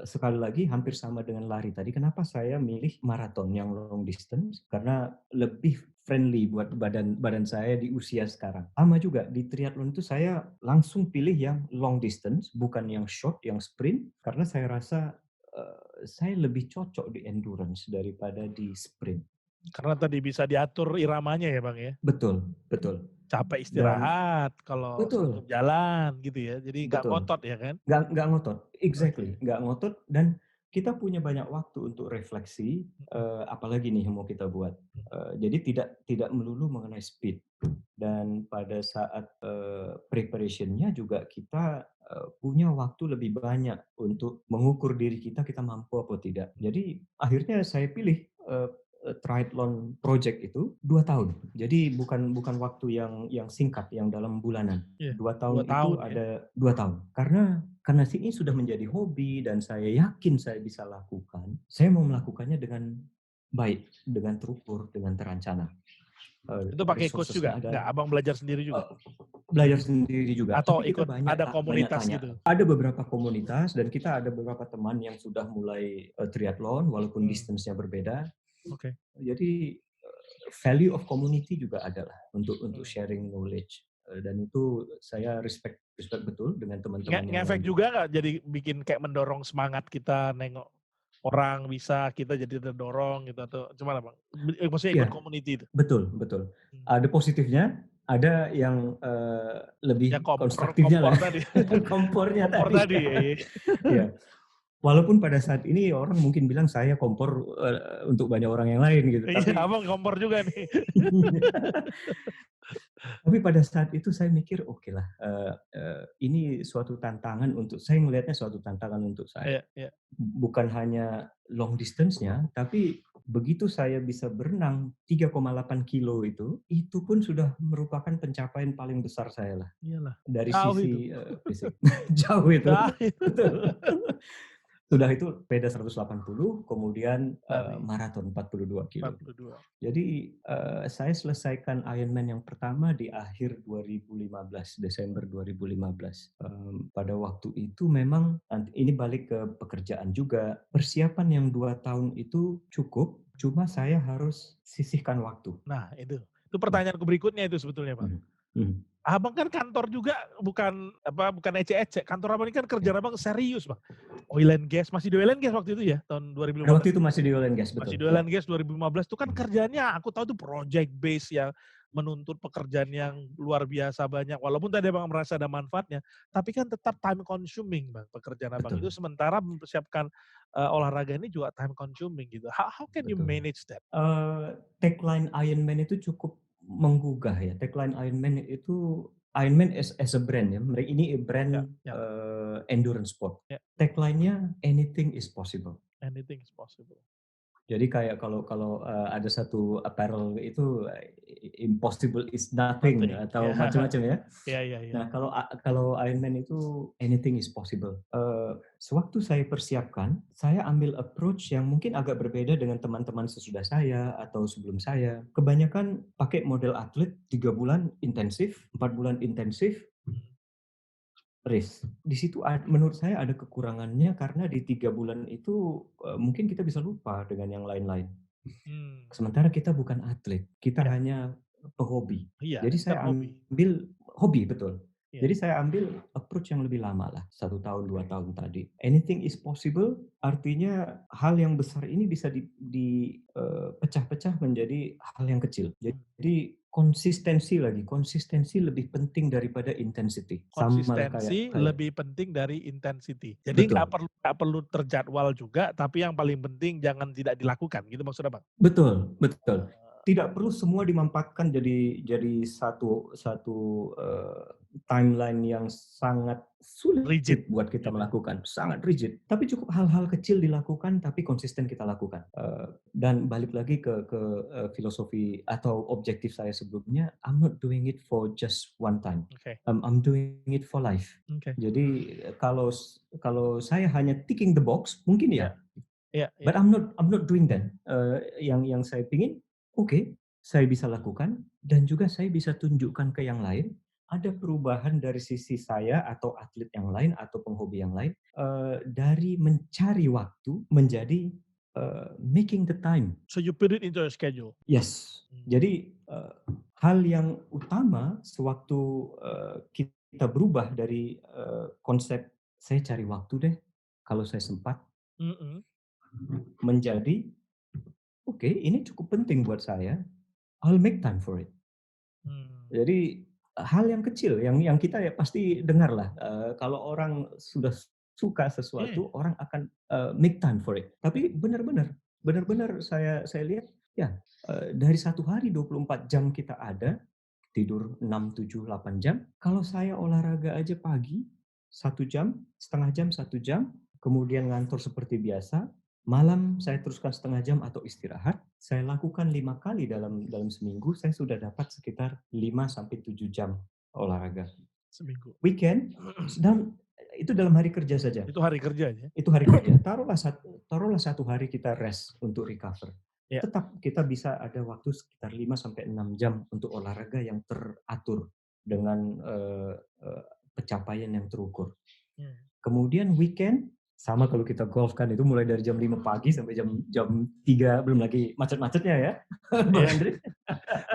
sekali lagi hampir sama dengan lari tadi, kenapa saya milih maraton yang long distance, karena lebih friendly buat badan badan saya di usia sekarang. Sama juga di triathlon itu saya langsung pilih yang long distance, bukan yang short, yang sprint, karena saya rasa, saya lebih cocok di endurance daripada di sprint. Karena tadi bisa diatur iramanya ya, Bang, ya? Betul betul. Capek Dan istirahat, kalau sanggup betul jalan gitu ya, jadi nggak betul. ngotot ya kan? Nggak ngotot, exactly, Oke. nggak ngotot dan kita punya banyak waktu untuk refleksi, Mhm apalagi nih yang mau kita buat. mhm. Jadi tidak tidak melulu mengenai speed dan pada saat, preparation-nya juga kita, punya waktu lebih banyak untuk mengukur diri kita, kita mampu apa tidak. Jadi akhirnya saya pilih, eee eee, triathlon project itu 2 tahun. Jadi bukan waktu yang singkat, yang dalam bulanan. Iya, 2 2 tahun itu tahun ya? ada 2 tahun. Karena ini sudah menjadi hobi dan saya yakin saya bisa lakukan, saya mau melakukannya dengan baik, dengan terukur, dengan terancana. Itu pakai coach Resources-nya juga? ada, Nggak, Abang belajar sendiri juga? eee, belajar sendiri juga, Atau tapi kita ikut banyak ada banyak komunitas tanya. gitu? Ada beberapa komunitas dan kita ada beberapa teman yang sudah mulai, triathlon walaupun Mmm, distance-nya berbeda. oke. Jadi, value of community juga ada lah untuk Mmm. sharing knowledge, dan itu saya respect respect betul dengan teman-teman yang Ngefek lain juga juga. nggak jadi bikin kayak mendorong semangat kita nengok orang bisa, kita jadi terdorong gitu atau gimana, Bang? Maksudnya ikut Iya, community itu? betul betul. Mmm. Ada positifnya, ada yang, Yang lebih kompor konstruktifnya kompor lah, tadi. kompornya Kompor tadi. tadi, ya ya. Iya, walaupun pada saat ini orang mungkin bilang saya kompor, untuk banyak orang yang lain gitu, Iya, tapi Abang kompor juga nih. tapi pada saat itu saya mikir, okelah, ini suatu tantangan untuk saya melihatnya suatu tantangan untuk saya. Iya iya. Bukan hanya long distance-nya, tapi begitu saya bisa berenang 3,8 kilo itu pun sudah merupakan pencapaian paling besar saya lah, Iyalah, dari jauh itu. sisi, fisik. Jauh itu, Jauh itu. betul. Sudah itu sepeda 180, kemudian, Lari maraton 42 kilo. 42. Jadi, saya selesaikan Ironman yang pertama di akhir 2015, Desember 2015. Pada waktu itu memang ini balik ke pekerjaan juga, persiapan yang 2 tahun itu cukup, cuma saya harus sisihkan waktu. Nah itu. Itu Mmm, pertanyaanku berikutnya itu sebetulnya, Bang. mhm, mhm, Abang kan kantor juga bukan apa, bukan ecek-ecek, kantor Abang ini kan ya. kerjaan Abang serius, Bang. Oil and gas, masih di oil and gas waktu itu ya? Tahun Pada waktu 2015? itu masih di oil and gas, Masih betul, di oil ya. and gas 2015 itu kan Mhm, kerjaannya aku tahu itu project base yang menuntut pekerjaan yang luar biasa banyak. Walaupun tadi Abang merasa ada manfaatnya, tapi kan tetap time consuming, Bang, pekerjaan Abang betul itu sementara mempersiapkan, olahraga ini juga time consuming gitu. How can you betul. manage that? Tagline Ironman itu cukup menggugah ya. Tagline Ironman itu Ironman as a brand ya. Ini Ya brand, ya endurance sport. ya, Tagline-nya "Anything is possible". anything is possible. Jadi kayak kalau ada satu apparel itu impossible is nothing Nothing. atau Ya, macam-macam ya. ya, ya, ya. Nah, kalau Iron Man itu anything is possible. Sewaktu saya persiapkan, saya ambil approach yang mungkin agak berbeda dengan teman-teman sesudah saya atau sebelum saya. Kebanyakan pakai model atlet 3 bulan intensif, 4 bulan intensif, Hmm. race. Di situ menurut saya ada kekurangannya karena di 3 bulan itu, mungkin kita bisa lupa dengan yang lain-lain. Hmm. Sementara kita bukan atlet, kita Ya, hanya pehobi. iya, Jadi kita saya hobi. ambil hobi, betul. Iya. Jadi saya ambil approach yang lebih lama lah, 1 tahun, 2 tahun tadi. Anything is possible, artinya hal yang besar ini bisa pecah-pecah menjadi hal yang kecil. Hmm. Jadi konsistensi lebih penting daripada intensity. Sama lah kayak Konsistensi kayak lebih penting dari intensity. Jadi betul. nggak perlu terjadwal juga, tapi yang paling penting jangan tidak dilakukan, gitu maksudnya Bang? Betul, betul. Eee, Tidak perlu semua dimampatkan jadi satu satu, timeline yang sangat Rigid sulit buat kita gitu ya? melakukan, sangat rigid. Tapi cukup hal-hal kecil dilakukan, tapi konsisten kita lakukan. Dan balik lagi ke filosofi atau objektif saya sebelumnya, I'm not doing it for just one time, Oke, I'm doing it for life. oke. Jadi, kalau saya hanya ticking the box, mungkin Iya, ya. iya, iya. But I'm not doing that. Yang saya pingin, oke, saya bisa lakukan dan juga saya bisa tunjukkan ke yang lain, ada perubahan dari sisi saya atau atlet yang lain atau penghobi yang lain, dari mencari waktu menjadi, making the time. So you put it into your schedule? Yes. Mmm, Jadi, hal yang utama sewaktu, kita berubah dari, konsep, "Saya cari waktu deh, kalau saya sempat," mhm, menjadi, "Oke, ini cukup penting buat saya, I'll make time for it." mmm, Jadi, hal yang kecil yang kita ya pasti dengarlah, kalau orang sudah suka iya, sesuatu, orang akan, make time for it. Tapi benar-benar saya lihat, ya, dari 1 hari 24 jam kita ada, tidur 6, 7, 8 jam, kalau saya olahraga aja pagi 1 jam, 1/2 jam, 1 jam, kemudian ngantor seperti biasa, malam saya teruskan 1/2 jam atau istirahat, saya lakukan 5 kali dalam seminggu, saya sudah dapat sekitar 5 sampai 7 jam olahraga. seminggu. Weekend, sedang itu dalam hari kerja saja, Itu hari kerja ya? itu hari kerja. Taruhlah 1 hari kita rest untuk recover. Iya, Tetap kita bisa ada waktu sekitar 5 sampai 6 jam untuk olahraga yang teratur dengan, eee, pencapaian yang terukur. mmm, Kemudian weekend, sama kalau kita golf kan itu mulai dari jam 5 pagi sampai jam jam 3, belum lagi macet-macetnya ya, Bang iya. Andre.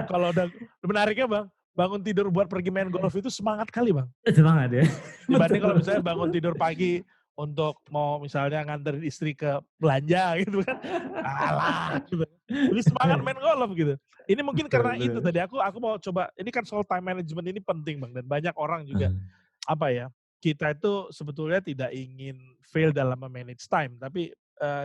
Kalau udah menariknya Bang, bangun tidur buat pergi main golf itu semangat kali Bang. Semangat ya. Dibanding kalau Betul. misalnya bangun tidur pagi untuk mau misalnya nganterin istri ke belanja gitu kan, alah gitu. Lebih semangat main golf gitu. Ini mungkin Betul karena itu betul. tadi aku mau coba ini kan soal time management ini penting Bang, dan banyak orang juga Heeh, apa ya, kita itu sebetulnya tidak ingin fail dalam me-manage time, tapi,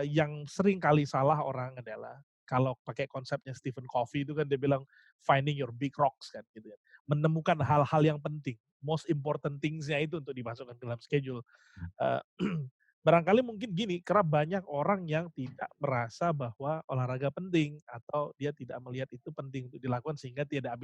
yang sering kali salah orang adalah kalau pakai konsepnya Stephen Covey itu kan dia bilang, "Finding your big rocks," kan gitu ya. Menemukan hal-hal yang penting, most important things-nya itu untuk dimasukkan ke dalam schedule. Eee, barangkali mungkin gini, karena banyak orang yang tidak merasa bahwa olahraga penting atau dia tidak melihat itu penting untuk dilakukan sehingga tidak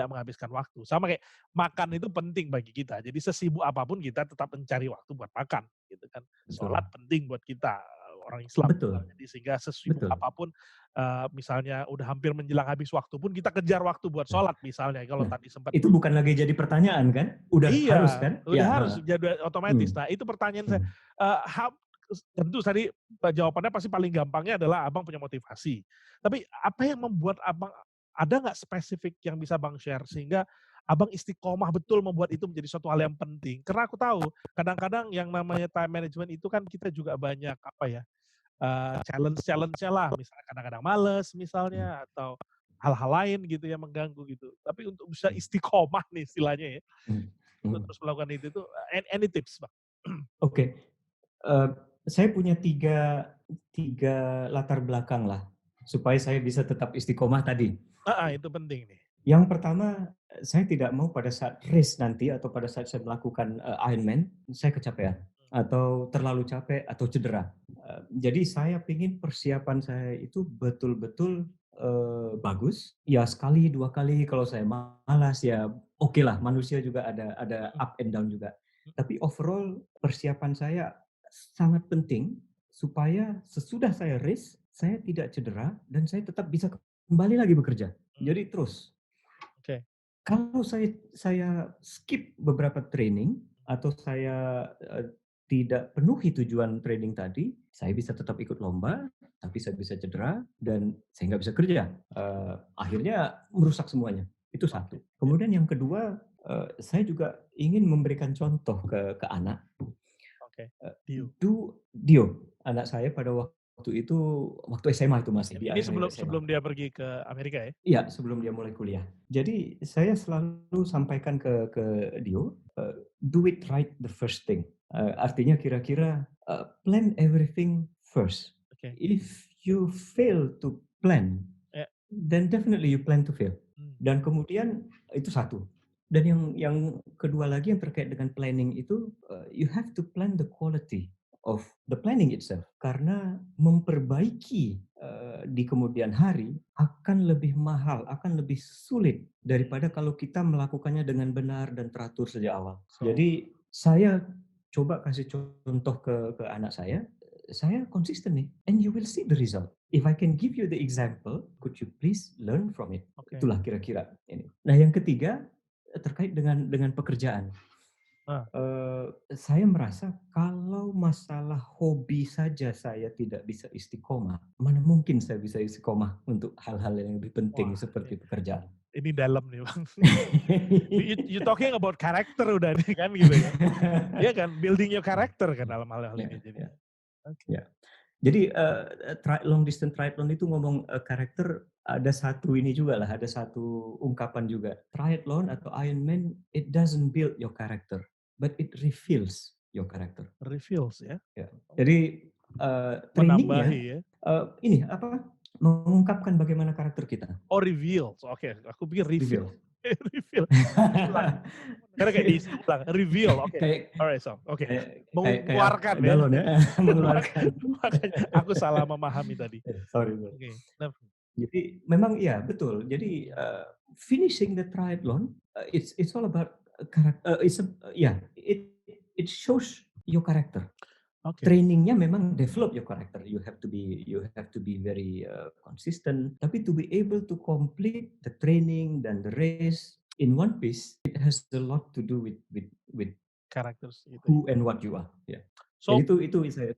menghabiskan waktu. Sama kayak makan itu penting bagi kita. Jadi sesibuk apapun kita tetap mencari waktu buat makan gitu kan. betul. Sholat penting buat kita, orang Islam Betul misalnya. Jadi sehingga sesibuk betul. apapun, misalnya udah hampir menjelang habis waktu pun kita kejar waktu buat Nah sholat misalnya kalau nah, tadi sempat. itu bukan lagi jadi pertanyaan kan? Udah harus Iya, kan? udah Ya, harus heeh. jadwal otomatis. Mmm, Nah, itu pertanyaan saya, mhm, eee, hap tentu tadi, jawabannya pasti paling gampangnya adalah Abang punya motivasi. Tapi apa yang membuat Abang ada nggak spesifik yang bisa Abang share sehingga Abang istiqomah betul membuat itu menjadi suatu hal yang penting? Karena aku tahu kadang-kadang yang namanya time management itu kan kita juga banyak apa ya, challenge-challenge-nya lah, misalnya kadang-kadang males mhm, misalnya atau hal-hal lain gitu yang mengganggu gitu. Tapi untuk bisa mhm, istiqomah nih istilahnya ya, mhm, untuk mhm. terus melakukan itu tuh, any tips, Bang? Oke, eee, saya punya tiga latar belakang lah, supaya saya bisa tetap istiqomah tadi. Heeh, itu penting nih. Yang pertama, saya tidak mau pada saat race nanti atau pada saat saya melakukan, Ironman, saya kecapean atau terlalu capek atau cedera. Jadi saya pingin persiapan saya itu betul-betul bagus. Ya sekali, 2 kali kalau saya malas ya oke lah, manusia juga ada Mhm, up and down juga. mhm, Tapi overall persiapan saya sangat penting supaya sesudah saya race, saya tidak cedera dan saya tetap bisa kembali lagi bekerja. mmm, Jadi terus oke. kalau saya skip beberapa training atau saya, tidak penuhi tujuan training tadi, saya bisa tetap ikut lomba, tapi saya bisa cedera dan saya nggak bisa kerja. Akhirnya merusak semuanya, itu Oke, satu. ya, Kemudian yang kedua, saya juga ingin memberikan contoh ke anak, oke. eee, Dio. Dio, anak saya pada waktu SMA itu masih, di Ini akhir-akhir sebelum SMA. sebelum dia pergi ke Amerika ya? Iya, sebelum dia mulai kuliah. Jadi saya selalu sampaikan ke Dio, "Do it right the first thing." Artinya kira-kira, plan everything first. Oke, If you fail to plan, ya, then definitely you plan to fail. mmm, Dan kemudian itu satu. Dan yang kedua lagi yang terkait dengan planning itu, you have to plan the quality of the planning itself. Karena memperbaiki, di kemudian hari akan lebih mahal, akan lebih sulit daripada kalau kita melakukannya dengan benar dan teratur sejak awal. so Jadi saya coba kasih contoh ke anak saya konsisten nih, and you will see the result. If I can give you the example, could you please learn from it? oke. Itulah kira-kira ini. Nah, yang ketiga, terkait dengan pekerjaan. Ah, Saya merasa kalau masalah hobi saja saya tidak bisa istiqomah, mana mungkin saya bisa istiqomah untuk hal-hal yang lebih penting wah, seperti pekerjaan. ini dalam nih Bang. You talking about character udah nih kan gitu kan. Iya kan, building your Ya, character kan ya, dalam hal-hal ya, ini ya, jadinya. Oke. ya. Jadi, long distance triathlon itu ngomong, karakter, ada satu ini juga lah, ada satu ungkapan juga. Triathlon atau Ironman, it doesn't build your character, but it reveals your character. Reveals ya? Ya. Jadi, Menambahi trainingnya, ya? ini apa, mengungkapkan bagaimana karakter kita, Oh reveals, oke aku pikir reveal. reveal. Reveal, diulang. Karena kayak diisi ulang, reveal, oke. Kayak Alright so, oke. kayak kayak Mengeluarkan ya. galon ya, mengeluarkan. Makanya aku salah memahami tadi. Sorry, Bro. Oke, nah, Jadi memang iya betul. Jadi, finishing the triathlon, it's all about, it's a yeah, it shows your character. oke. Trainingnya memang develop your character. You have to be very, consistent. Tapi to be able to complete the training dan the race in one piece, it has a lot to do with Characters gitu ya. who and what you are. Ya. Jadi So itu saya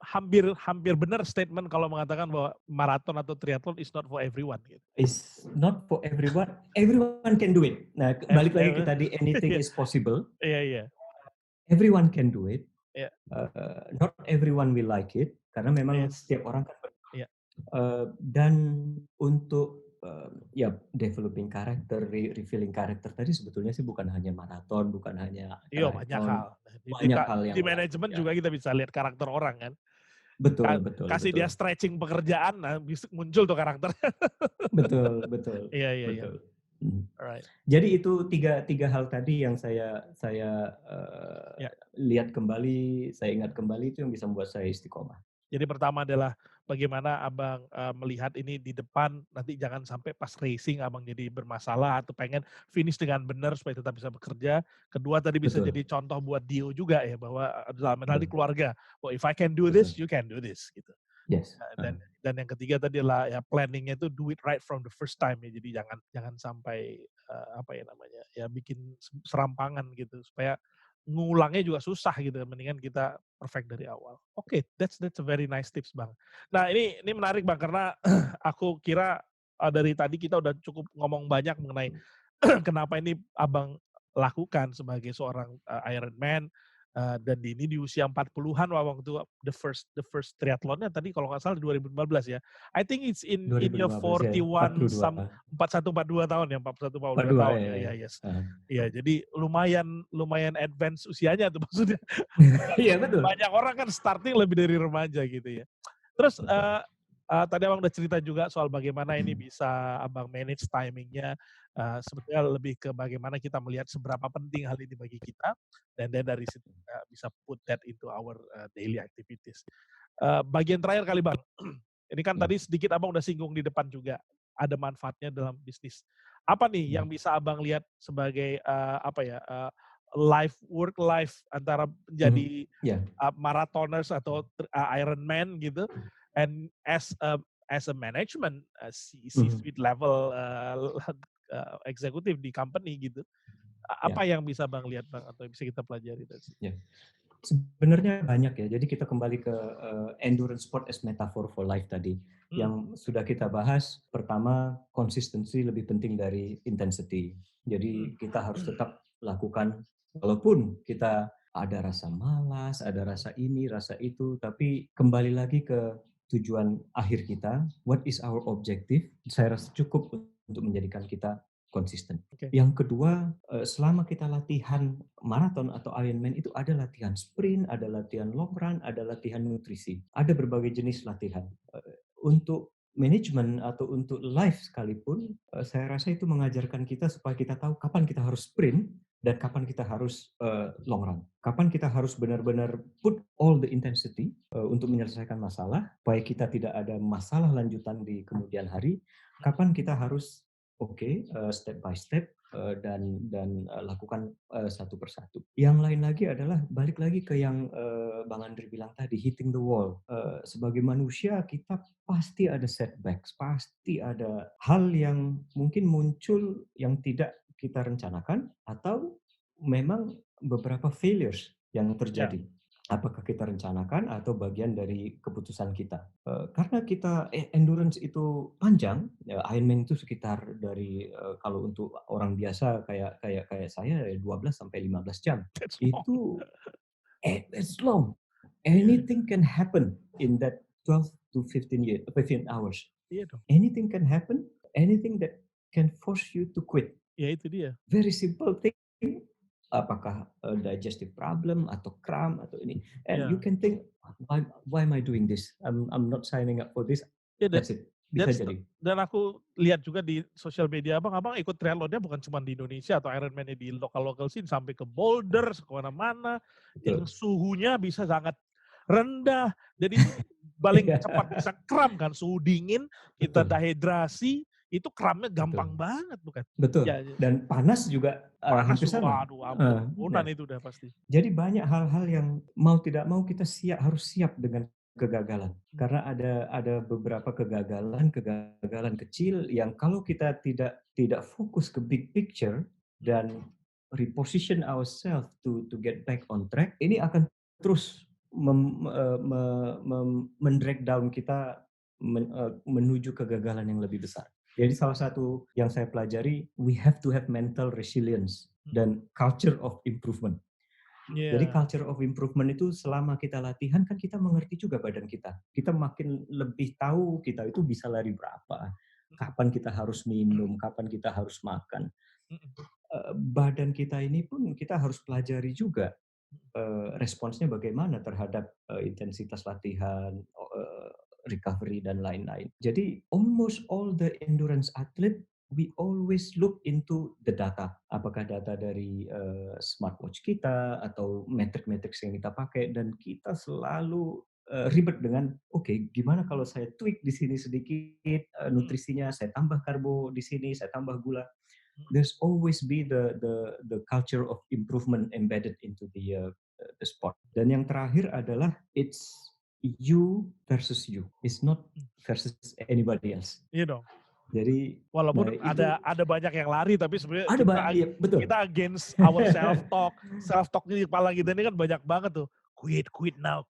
hampir hampir benar statement kalau mengatakan bahwa maraton atau triathlon is not for everyone gitu. is not for everyone. Everyone can do it. Nah, balik lagi ke tadi anything Iya, is possible. iya, iya, Everyone can do it. iya, Not everyone will like it karena memang iya, setiap orang kan iya. dan untuk, ya developing karakter, revealing karakter tadi sebetulnya sih bukan hanya maraton, bukan hanya Iya banyak triathlon, hal. banyak hal Di yang lain, manajemen ya. juga kita bisa lihat karakter orang kan. Betul, betul, Kasih betul. dia stretching pekerjaan, nah bisa muncul tuh karakter. Betul, betul, Iya, iya, iya. betul. Mhm. Alright. Jadi itu tiga hal tadi yang saya, Ya. lihat kembali, saya ingat kembali itu yang bisa membuat saya istiqomah. Jadi pertama adalah bagaimana Abang, melihat ini di depan, nanti jangan sampai pas racing Abang jadi bermasalah atau pengen finish dengan benar supaya tetap bisa bekerja. Kedua tadi bisa Betul, jadi contoh buat Dio juga ya, bahwa dalam hal ini betul, keluarga, "Oh if I can do this, betul. you can do this," gitu. Yes, Dan yang ketiga tadi adalah ya planning-nya itu do it right from the first time ya. Jadi jangan jangan sampai, apa ya namanya, ya bikin serampangan gitu, supaya ngulangnya juga susah gitu, mendingan kita perfect dari awal. Oke, that's a very nice tips, Bang. Nah, ini menarik, Bang, karena aku kira, dari tadi kita udah cukup ngomong banyak mengenai kenapa ini Abang lakukan sebagai seorang, Ironman, dan ini di usia 40-an waktu the first triathlon-nya tadi kalau nggak salah 2015 ya. I think it's in your 2015 ya, 41 42. 41, 42 tahun ya, 41, 42 42 tahun ya, ya, ya. iya, yes. Heeh. Iya, jadi lumayan advance usianya tuh maksudnya. Iya betul. Banyak orang kan starting lebih dari remaja gitu ya. Terus, Betul. Tadi Abang udah cerita juga soal bagaimana ini bisa Abang manage timing-nya, sebetulnya lebih ke bagaimana kita melihat seberapa penting hal ini bagi kita, dan dari situ kita bisa put that into our, daily activities. Bagian terakhir kali Bang, ini kan Ya, tadi sedikit Abang udah singgung di depan juga, ada manfaatnya dalam bisnis. Apa nih ya. yang bisa Abang lihat sebagai, apa ya, life work life antara Mhm. menjadi, Ya. marathoners atau Ironman gitu, and as a management, Mhm. C-suite level, eksekutif di company gitu, Ya, apa yang bisa Bang lihat Bang, atau yang bisa kita pelajari dari situ? ya. Sebenarnya banyak ya. Jadi kita kembali ke endurance sport as metaphor for life tadi. Mhm, Yang sudah kita bahas, pertama konsistensi lebih penting dari intensity. mhm, Jadi kita harus tetap lakukan walaupun kita ada rasa malas, ada rasa ini, rasa itu, tapi kembali lagi ke tujuan akhir kita, what is our objective? Saya rasa cukup untuk menjadikan kita konsisten. oke, Yang kedua, selama kita latihan maraton atau Ironman itu ada latihan sprint, ada latihan long run, ada latihan nutrisi. Ada berbagai jenis latihan. Untuk manajemen atau untuk life sekalipun, saya rasa itu mengajarkan kita supaya kita tahu kapan kita harus sprint dan kapan kita harus, long run. Kapan kita harus benar-benar put all the intensity, untuk menyelesaikan masalah, supaya kita tidak ada masalah lanjutan di kemudian hari. mhm, Kapan kita harus oke, step by step, lakukan, satu persatu. Yang lain lagi adalah balik lagi ke yang, Bang Andri bilang tadi, hitting the wall. Sebagai manusia kita pasti ada setbacks, pasti ada hal yang mungkin muncul yang tidak kita rencanakan atau memang beberapa failures yang ya, terjadi. Apakah kita rencanakan atau bagian dari keputusan kita. Karena kita endurance itu panjang, ya Ironman itu sekitar dari, kalau untuk orang biasa kayak kayak kayak saya 12 sampai 15 jam. that's long. Itu it's long. Iya, Anything can happen in that 12 to 15 hours. iya dong, Anything can happen, anything that can force you to quit. ya itu dia, Very simple thing, apakah, digestive problem atau kram atau ini, and you iya. can think, "Why am I doing this? I'm not signing up for this." Iya That's it, bisa jadi. dan aku lihat juga di sosial media Abang, Abang ikut triathlon-nya bukan cuma di Indonesia atau Ironman-nya di lokal-lokal sini, sampai ke Boulder, ke mana-mana, yang Betul, suhunya bisa sangat rendah, dan itu paling iya, cepat bisa kram kan, suhu dingin, kita betul dehidrasi, itu kramnya betul gampang banget bukan? betul, Ya, ya, dan panas juga, panas hampir sama. waduh ampunan Nah, itu udah pasti. jadi banyak hal-hal yang mau tidak mau kita harus siap dengan kegagalan. Mmm, Karena ada beberapa kegagalan kecil yang kalau kita tidak fokus ke big picture mhm, dan reposition ourselves to get back on track, ini akan terus men-drag down kita menuju kegagalan yang lebih besar. Jadi salah satu yang saya pelajari, we have to have mental resilience mhm, dan culture of improvement. Jadi iya, culture of improvement itu selama kita latihan kan kita mengerti juga badan kita. Kita makin lebih tahu kita itu bisa lari berapa, mhm, kapan kita harus minum, kapan kita harus makan. mhm, Badan kita ini pun kita harus pelajari juga, responsnya bagaimana terhadap, intensitas latihan, recovery dan lain-lain. Jadi almost all the endurance athlete, we always look into the data. Apakah data dari, smartwatch kita atau metrik-metrik yang kita pakai dan kita selalu, ribet dengan, "Oke, gimana kalau saya tweak di sini sedikit, mhm, nutrisinya, saya tambah karbo di sini, saya tambah gula." mhm, There's always be the culture of improvement embedded into the sport. Dan yang terakhir adalah it's you versus you. It's not mhm, versus anybody else. iya dong. Jadi, nah Walaupun itu ada banyak yang lari, tapi sebenarnya ada kita iya betul. kita against our self talk di kepala kita ini kan banyak banget tuh, quit now,"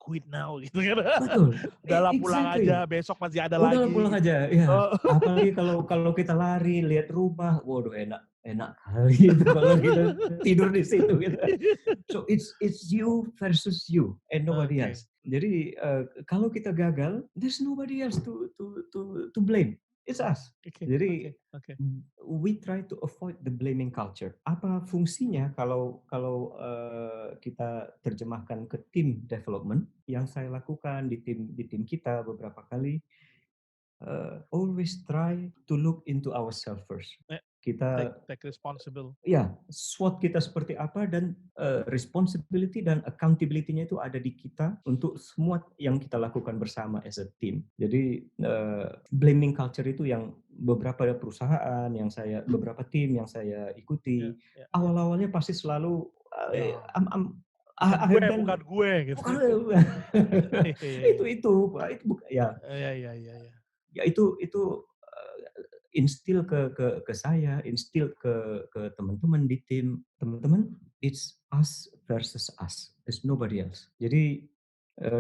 gitu kan. Betul, Udahlah pulang aja, exactly. besok masih ada Udahlah pulang lagi. aja, iya. Oh, Apalagi kalau kalau kita lari lihat rumah, waduh enak enak kali itu kalau kita tidur di situ gitu. So it's you versus you and nobody oke, else. Jadi, kalau kita gagal, there's nobody else to blame. It's us. oke, oke, Jadi, oke. we try to avoid the blaming culture. Apa fungsinya kalau kalau, kita terjemahkan ke tim development, yang saya lakukan di tim kita beberapa kali, always try to look into ourselves first. Eh, Kita take responsible. ya, SWOT kita seperti apa dan responsibility dan accountability-nya itu ada di kita untuk semua yang kita lakukan bersama as a team. Jadi blaming culture itu yang beberapa perusahaan beberapa tim yang saya Ya, ikuti, ya, ya. awal-awalnya pasti selalu Ya. I I have Bukan done gue gitu. bukan Iya. itu ya Iya, iya, iya, iya. ya itu instill ke saya, instill ke teman-teman di tim, teman-teman, it's us versus us, there's nobody else. Jadi,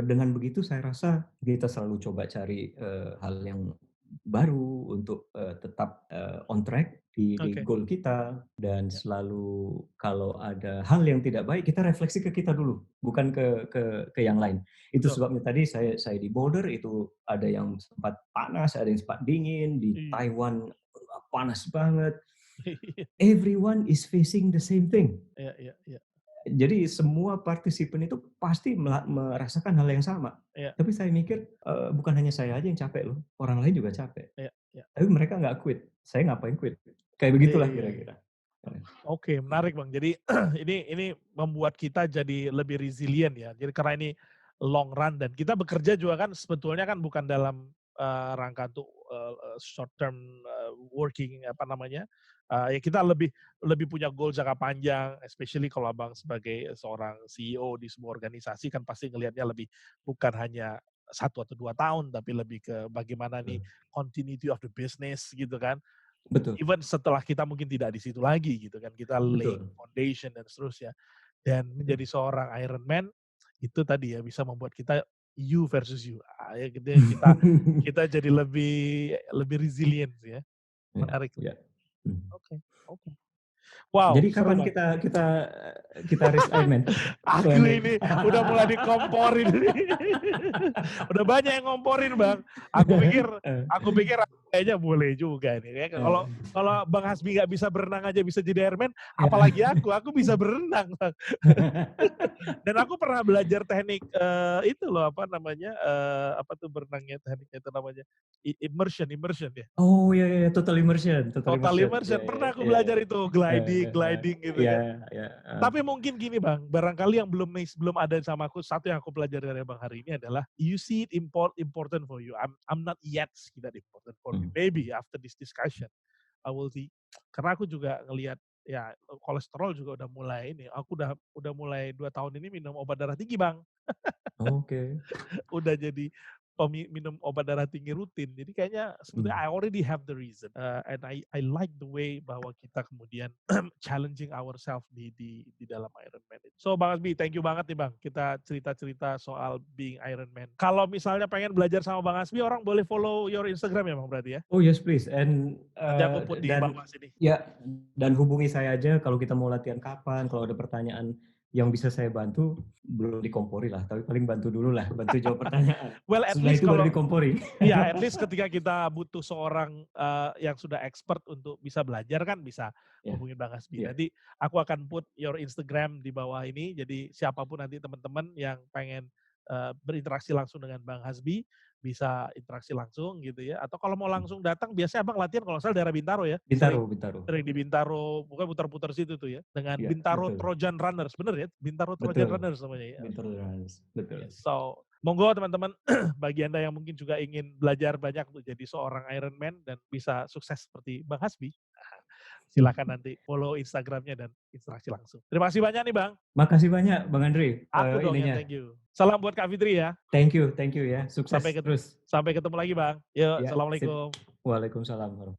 dengan begitu saya rasa kita selalu coba cari, hal yang baru untuk, tetap, on track di Oke, goal kita dan ya, selalu kalau ada hal yang tidak baik kita refleksi ke kita dulu, bukan ke yang lain. Itu betul. sebabnya tadi saya di Boulder itu ada yang sempat panas, ada yang sempat dingin, di Iya. Taiwan panas banget. Iya, Everyone is facing the same thing. iya, iya, iya, Jadi semua partisipan itu pasti merasakan hal yang sama. iya, Tapi saya mikir, bukan hanya saya aja yang capek loh, orang lain juga capek. iya, iya. Tapi mereka nggak quit, saya ngapain quit? Kayak Iya, begitulah iya, iya. kira-kira. Oke, menarik Bang. Jadi ini membuat kita jadi lebih resilient ya. Jadi karena ini long run dan kita bekerja juga kan sebetulnya kan bukan dalam rangka untuk short term working apa namanya. Ya kita lebih lebih punya goal jangka panjang, especially kalau Abang sebagai seorang CEO di sebuah organisasi kan pasti ngelihatnya lebih bukan hanya 1 atau 2 tahun, tapi lebih ke bagaimana nih Betul, continuity of the business gitu kan. betul, Even setelah kita mungkin tidak di situ lagi gitu kan, kita laying betul, foundation dan seterusnya. Dan betul. menjadi seorang Iron Man, itu tadi ya bisa membuat kita you versus you. Ya gitu ya, kita jadi lebih lebih resilient ya. Ya, Menarik. ya. Hmm. Oke, oke. Wow, Jadi seru kapan Bang. kita race Ironman? Aku Bang Andri? ini udah mulai dikomporin. Udah banyak yang ngomporin Bang. Aku pikir Eh, aku pikir kayaknya boleh juga nih. Kayak kalau eh, kalau Bang Hasbi nggak bisa berenang aja bisa jadi airman, ya. apalagi aku bisa berenang. Bang. Dan aku pernah belajar teknik itu loh apa namanya apa tuh berenangnya tekniknya itu namanya immersion ya. Oh, ya, ya, total immersion, total Total immersion. Ya, immersion ya, pernah aku ya, belajar itu gliding gliding gitu ya, kan. ya, Tapi mungkin gini Bang, barangkali yang belum ada sama aku, satu yang aku pelajari dari Bang hari ini adalah you see it important for you. I'm not yet see that important for me. hmm. Maybe after this discussion I will see. Karena aku juga ngelihat ya kolesterol juga udah mulai ini. Aku udah mulai 2 tahun ini minum obat darah tinggi Bang. Oke. Udah jadi minum obat darah tinggi rutin. Jadi kayaknya sebetulnya Hmm. I already have the reason. And I like the way bahwa kita kemudian challenging ourselves di dalam Iron Man. So Bang Asbi, thank you banget nih Bang. Kita cerita-cerita soal being Iron Man. Kalau misalnya pengen belajar sama Bang Asbi, orang boleh follow your Instagram ya Bang berarti ya? Oh, yes, please. And Nanti aku put di dan bawah sini. ya, dan hubungi saya aja kalau kita mau latihan kapan, kalau ada pertanyaan yang bisa saya bantu, belum dikompori lah, tapi paling bantu dulu lah, bantu jawab pertanyaan. Well, at Setelah least itu baru kalau dikompori. iya, at least ketika kita butuh seorang yang sudah expert untuk bisa belajar kan bisa Ya, hubungin Bang Hasbi. ya. Nanti aku akan put your Instagram di bawah ini. Jadi siapapun nanti teman-teman yang pengen berinteraksi langsung dengan Bang Hasbi bisa interaksi langsung gitu ya. Atau kalau mau langsung datang, biasanya Abang latihan kalau nggak salah daerah Bintaro ya. Bintaro, Sering Bintaro. sering di Bintaro, bukan putar-putar situ tuh ya. Dengan Ya, Bintaro betul. Trojan Runners, bener ya? Bintaro Trojan Betul. Runners namanya ya. Bintaro Runners. Betul. Yes. So, monggo teman-teman bagi Anda yang mungkin juga ingin belajar banyak untuk jadi seorang Iron Man dan bisa sukses seperti Bang Hasbi, silakan nanti follow Instagramnya dan interaksi langsung. Terima kasih banyak nih Bang. Makasih banyak Bang Andri, Aku dong yang ininya. thank you. Salam buat Kak Fitri ya. Thank you ya. Sukses Sampai terus. sampai ketemu lagi Bang. Yuk, Ya, sip. assalamualaikum. Waalaikumsalam.